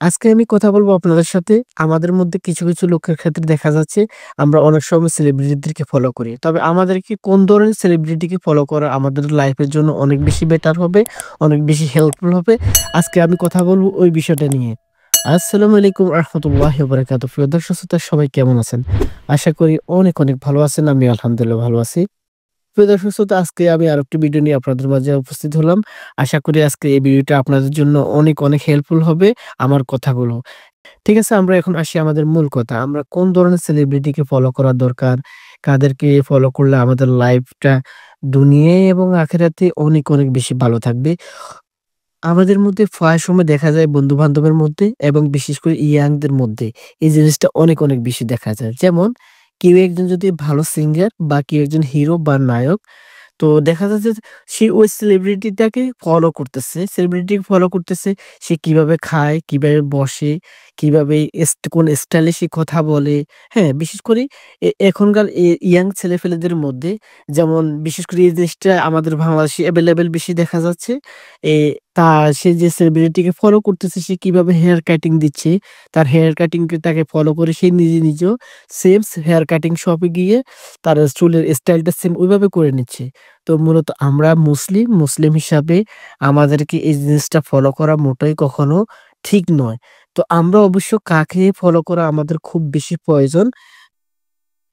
আজকে আমি কথা বলবো আপনাদের সাথে। আমাদের মধ্যে কিছু লোকের ক্ষেত্রে দেখা যাচ্ছে আমরা অনেক সময় সেলিব্রিটিদেরকে ফলো করি। তবে আমাদেরকে কোন ধরনের সেলিব্রিটিকে ফলো করা আমাদের লাইফের জন্য অনেক বেশি বেটার হবে, অনেক বেশি হেল্পফুল হবে। আজকে আমি কথা বলবো ওই বিষয়টা নিয়ে। আসসালামু আলাইকুম রাহমাতুল্লাহি ওয়া বারাকাতুহু। প্রিয় দর্শক শ্রোতা সবাই কেমন আছেন? আশা করি অনেক ভালো আছেন। আমি আলহামদুলিল্লাহ ভালো আছি। প্রিয় দর্শক শ্রোতা আজকে আমি আরেকটি ভিডিও নিয়ে আপনাদের মাঝে উপস্থিত হলাম। আশা করি আজকে এই ভিডিওটা আপনাদের জন্য অনেক হেল্পফুল হবে আমার কথাগুলো। ঠিক আছে, আমরা এখন আসি আমাদের মূল কথা। আমরা কোন ধরনের সেলিব্রিটিকে ফলো করা দরকার? কাদেরকে ফলো করলে আমাদের লাইফটা দুনিয়ায় এবং আখিরাতে অনেক বেশি ভালো থাকবে। আমাদের মধ্যে প্রায় সময় দেখা যায় বন্ধু-বান্ধবের মধ্যে এবং বিশেষ করে ইয়াংদের মধ্যে এই জিনিসটা অনেক বেশি দেখা যায়। যেমন কেউ একজন যদি ভালো সিঙ্গার বা কেউ একজন হিরো বা নায়ক, তো দেখা যাচ্ছে যে সে ওই সেলিব্রিটিটাকে ফলো করতেছে। সেলিব্রিটিকে ফলো করতেছে। সে কিভাবে খায়, কিভাবে বসে, কিভাবে কোন স্টাইলে সে কথা বলে। হ্যাঁ? বিশেষ করে এখনকার ইয়াং ছেলেফেলেদের মধ্যে যেমন বিশেষ করে এই জিনিসটা আমাদের বাংলাদেশে এভেইলেবল বেশি দেখা যাচ্ছে। এ তা সে যে সেলিব্রিটিকে ফলো করতেছে সে কিভাবে হেয়ার কাটিং দিচ্ছে, তার হেয়ার কাটিং কে তাকে ফলো করে সে নিজেও সেম হেয়ার কাটিং শপে গিয়ে তার চুলের স্টাইলটা সেম ওইভাবে করে নিচ্ছে। তো মূলত আমরা মুসলিম হিসাবে আমাদেরকে এই জিনিসটা ফলো করা মোটেই কখনো ঠিক নয়। তো আমরা অবশ্য কাকে ফলো করা আমাদের খুব বেশি প্রয়োজন।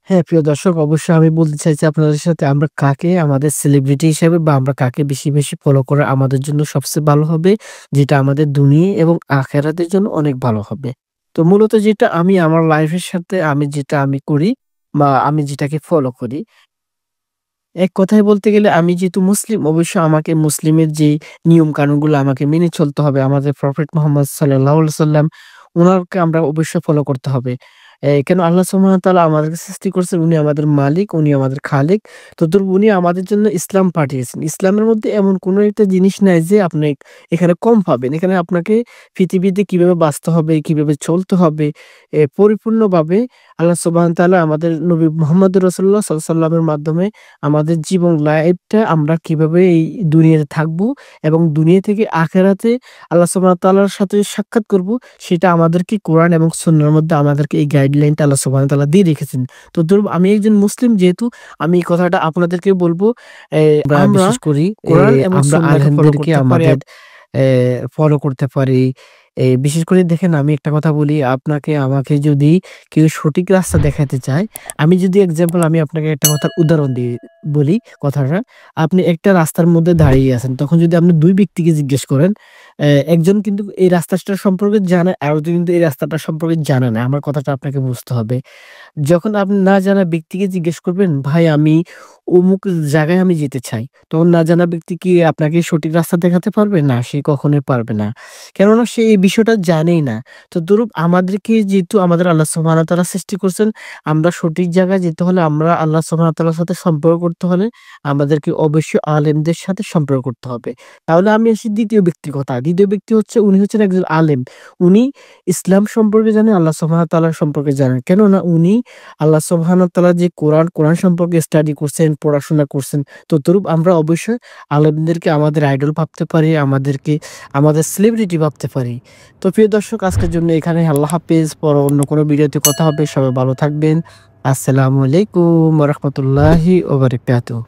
হ্যাঁ, প্রিয় দর্শক অবশ্যই আমি বলতে চাইছি আপনাদের সাথে আমরা কাকে আমাদের সেলিব্রিটি হিসেবে বা আমরা কাকে বেশি ফলো করা আমাদের জন্য সবচেয়ে ভালো হবে, যেটা আমাদের দুনিয়া এবং আখিরাতের জন্য অনেক ভালো হবে। তো মূলত যেটা আমি আমার লাইফের সাথে আমি করি বা আমি যেটাকে ফলো করি, এক কথায় বলতে গেলে আমি যেহেতু মুসলিম, অবশ্যই আমাকে মুসলিমের যে নিয়ম কানুনগুলো আমাকে মেনে চলতে হবে। আমাদের প্রফেট মুহাম্মদ সাল্লাল্লাহু আলাইহি সাল্লাম উনারকে আমরা অবশ্যই ফলো করতে হবে। কেন আল্লাহ সুবহানাহু ওয়া তাআলা আমাদেরকে সৃষ্টি করছেন, উনি আমাদের মালিক, উনি আমাদের খালিক। উনি আমাদের জন্য ইসলাম পাঠিয়েছেন। ইসলামের মধ্যে এমন কোন একটা জিনিস নাই যে আপনি এখানে কম পাবেন। এখানে আপনাকে পৃথিবীতে কিভাবে বাঁচতে হবে, কিভাবে চলতে হবে পরিপূর্ণভাবে আল্লাহ সুবহানাহু ওয়া তাআলা আমাদের নবী মুহাম্মদ রাসূলুল্লাহ সাল্লাল্লাহু আলাইহি ওয়াসাল্লামের মাধ্যমে আমাদের জীবন লাইফটা আমরা কিভাবে এই দুনিয়াতে থাকবো এবং দুনিয়া থেকে আখেরাতে আল্লাহ সুবহানাহু ওয়া তাআলার সাথে সাক্ষাৎ করব, সেটা আমাদেরকে কোরআন এবং সুন্নাহর মধ্যে আমাদেরকে এই গাইডলাইনটা আল্লাহ সুবহানাহু ওয়া তাআলা দিয়ে রেখেছেন। তো ধরুন আমি একজন মুসলিম যেহেতু আমি এই কথাটা আপনাদেরকে বলবো, আমরা বিশেষ করি কোরআন এবং আমরা সুন্নাহকে ফলো আলেমদেরকে করতে পারি। আমাদের ফলো করতে পারি। বিশেষ করে দেখেন আমি একটা কথা বলি, আপনাকে আমাকে যদি কেউ সঠিক রাস্তা দেখাতে চায়, আমি যদি আমি আপনাকে একটা কথার উদাহরণ দিয়ে বলি কথাটা। আপনি একটা রাস্তার মধ্যে দাঁড়িয়ে আছেন। তখন যদি আপনি ২ ব্যক্তিকে জিজ্ঞেস করেন, একজন কিন্তু এই রাস্তাটার সম্পর্কে জানে, আরেকজন কিন্তু এই রাস্তাটা সম্পর্কে জানে না। আমার কথাটা আপনাকে বুঝতে হবে। যখন আপনি না জানা ব্যক্তিকে জিজ্ঞেস করবেন, "ভাই আমি অমুক জায়গায় আমি যেতে চাই।" তখন না জানা ব্যক্তি কি আপনাকে সঠিক রাস্তা দেখাতে পারবে? না, সে কখনোই পারবে না। কেননা সে এই বিষয়টা জানেই না। তো ধরুন আমাদেরকে যেহেতু আমাদের আল্লাহ সুবহানাহু ওয়া তাআলা সৃষ্টি করছেন, আমরা সঠিক জায়গায় যেতে হলে আমরা আল্লাহ সুবহানাহু ওয়া তাআলার সাথে সম্পর্ক করতে হলে আমাদেরকে অবশ্যই আলেমদের সাথে সম্পর্ক করতে হবে। তাহলে আমি আসি ২য় ব্যক্তির কথা। ২য় ব্যক্তি হচ্ছে উনি হচ্ছেন একজন আলেম। উনি ইসলাম সম্পর্কে জানে, আল্লাহ সুবহানাহু ওয়া তাআলার সম্পর্কে জানেন। কেননা উনি আল্লাহ সুবহানাহু ওয়া তাআলা যে কোরআন সম্পর্কে স্টাডি করছেন, পড়াশোনা করছেন। তদ্রূপ আমরা অবশ্যই আলেমদেরকে আমাদের আইডল ভাবতে পারি, আমাদের সেলিব্রিটি ভাবতে পারি। তো প্রিয় দর্শক আজকের জন্য এখানে আল্লাহ হাফেজ। অন্য কোনো ভিডিওতে কথা হবে। সবাই ভালো থাকবেন। আসসালামু আলাইকুম ওয়া রাহমাতুল্লাহি ওয়া বারাকাতুহু।